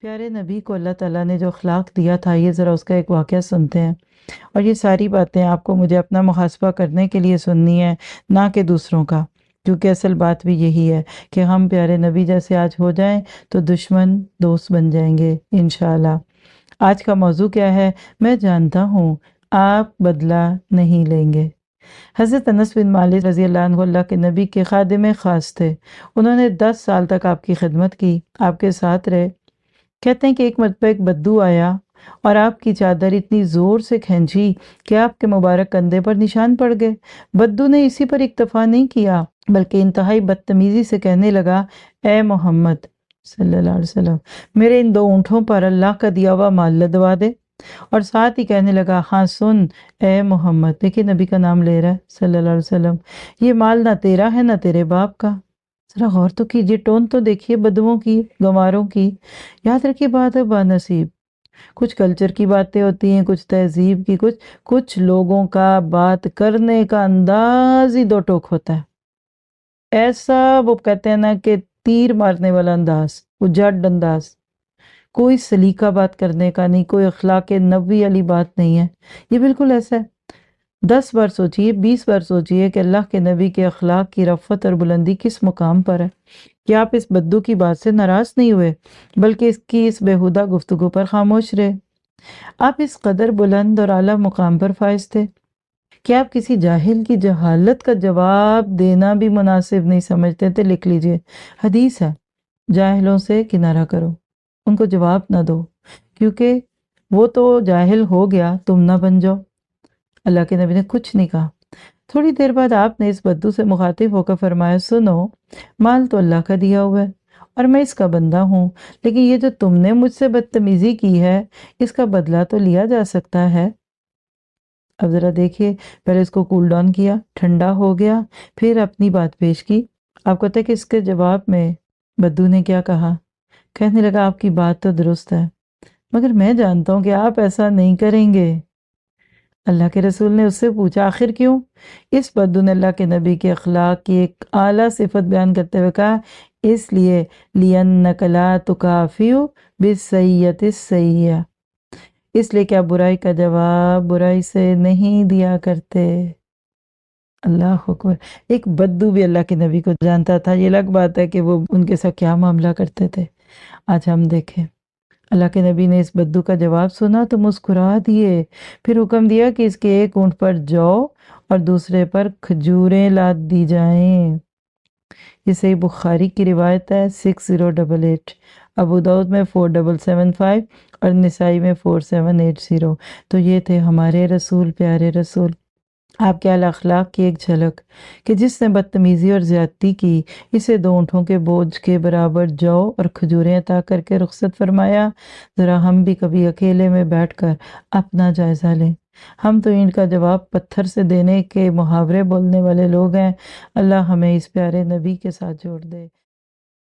پیارے نبی کو اللہ تعالیٰ نے جو اخلاق دیا تھا، یہ ذرا اس کا ایک واقعہ سنتے ہیں۔ اور یہ ساری باتیں آپ کو مجھے اپنا محاسبہ کرنے کے لیے سننی ہے، نہ کہ دوسروں کا، کیونکہ اصل بات بھی یہی ہے کہ ہم پیارے نبی جیسے آج ہو جائیں تو دشمن دوست بن جائیں گے انشاءاللہ۔ آج کا موضوع کیا ہے؟ میں جانتا ہوں آپ بدلہ نہیں لیں گے۔ حضرت انس بن مالک رضی اللہ عنہ اللہ کے نبی کے خادم خاص تھے۔ انہوں نے 10 سال تک آپ کی خدمت کی، آپ کے ساتھ رہے۔ کہتے ہیں کہ ایک مرتبہ ایک بدو آیا اور آپ کی چادر اتنی زور سے کھینچی کہ آپ کے مبارک کندھے پر نشان پڑ گئے۔ بدو نے اسی پر اکتفا نہیں کیا بلکہ انتہائی بدتمیزی سے کہنے لگا، اے محمد صلی اللہ علیہ وسلم، میرے ان 2 اونٹوں پر اللہ کا دیا ہوا مال لدوا دے۔ اور ساتھ ہی کہنے لگا، ہاں سن اے محمد، دیکھیں نبی کا نام لے رہا ہے صلی اللہ علیہ وسلم، یہ مال نہ تیرا ہے نہ تیرے باپ کا۔ ذرا غور تو کیجئے، ٹون تو دیکھیے بدوؤں کی، گنواروں کی۔ یاد رکھیے بات ہے بانصیب، کچھ کلچر کی باتیں ہوتی ہیں، کچھ تہذیب کی، کچھ لوگوں کا بات کرنے کا انداز ہی 2 ٹوک ہوتا ہے۔ ایسا وہ کہتے ہیں نا کہ تیر مارنے والا انداز، وہ جڈ انداز، کوئی سلیقہ بات کرنے کا نہیں، کوئی اخلاق نبوی والی بات نہیں ہے، یہ بالکل ایسا ہے۔ 10 بار سوچئے، 20 بار سوچئے کہ اللہ کے نبی کے اخلاق کی رفعت اور بلندی کس مقام پر ہے، کہ آپ اس بدو کی بات سے ناراض نہیں ہوئے بلکہ اس کی اس بےہودہ گفتگو پر خاموش رہے۔ آپ اس قدر بلند اور اعلیٰ مقام پر فائز تھے کہ آپ کسی جاہل کی جہالت کا جواب دینا بھی مناسب نہیں سمجھتے تھے۔ لکھ لیجئے، حدیث ہے، جاہلوں سے کنارہ کرو، ان کو جواب نہ دو، کیونکہ وہ تو جاہل ہو گیا، تم نہ بن جاؤ۔ اللہ کے نبی نے کچھ نہیں کہا۔ تھوڑی دیر بعد آپ نے اس بدو سے مخاطب ہو کر فرمایا، سنو، مال تو اللہ کا دیا ہوا ہے اور میں اس کا بندہ ہوں، لیکن یہ جو تم نے مجھ سے بدتمیزی کی ہے، اس کا بدلہ تو لیا جا سکتا ہے۔ اب ذرا دیکھیے، پہلے اس کو کول ڈاؤن کیا، ٹھنڈا ہو گیا، پھر اپنی بات پیش کی۔ آپ کو پتہ ہے کہ اس کے جواب میں بدو نے کیا کہا؟ کہنے لگا، آپ کی بات تو درست ہے، مگر میں جانتا ہوں کہ آپ ایسا نہیں کریں گے۔ اللہ کے رسول نے اس سے پوچھا، آخر کیوں؟ اس بدو نے اللہ کے نبی کے اخلاق کی ایک اعلیٰ صفت بیان کرتے ہوئے کہا، اس لیے لِأَنَّكَ لَا تُكَافِئُ بِالسَّيِّئَةِ السَّيِّئَةَ، اس لیے کہ آپ برائی کا جواب برائی سے نہیں دیا کرتے۔ اللہ اکبر! ایک بدو بھی اللہ کے نبی کو جانتا تھا، یہ الگ بات ہے کہ وہ ان کے ساتھ کیا معاملہ کرتے تھے۔ آج ہم دیکھیں، اللہ کے نبی نے اس بدو کا جواب سنا تو مسکرا دیے، پھر حکم دیا کہ اس کے ایک اونٹ پر جو اور دوسرے پر کھجوریں لاد دی جائیں۔ یہ صحیح بخاری کی روایت ہے 6088، ابو داؤد میں 4775 اور نسائی میں 4780۔ تو یہ تھے ہمارے رسول، پیارے رسول، آپ کے اعلیٰ اخلاق کی ایک جھلک، کہ جس نے بدتمیزی اور زیادتی کی، اسے 2 اونٹوں کے بوجھ کے برابر جو اور کھجوریں عطا کر کے رخصت فرمایا۔ ذرا ہم بھی کبھی اکیلے میں بیٹھ کر اپنا جائزہ لیں۔ ہم تو اینٹ کا جواب پتھر سے دینے کے محاورے بولنے والے لوگ ہیں۔ اللہ ہمیں اس پیارے نبی کے ساتھ جوڑ دے۔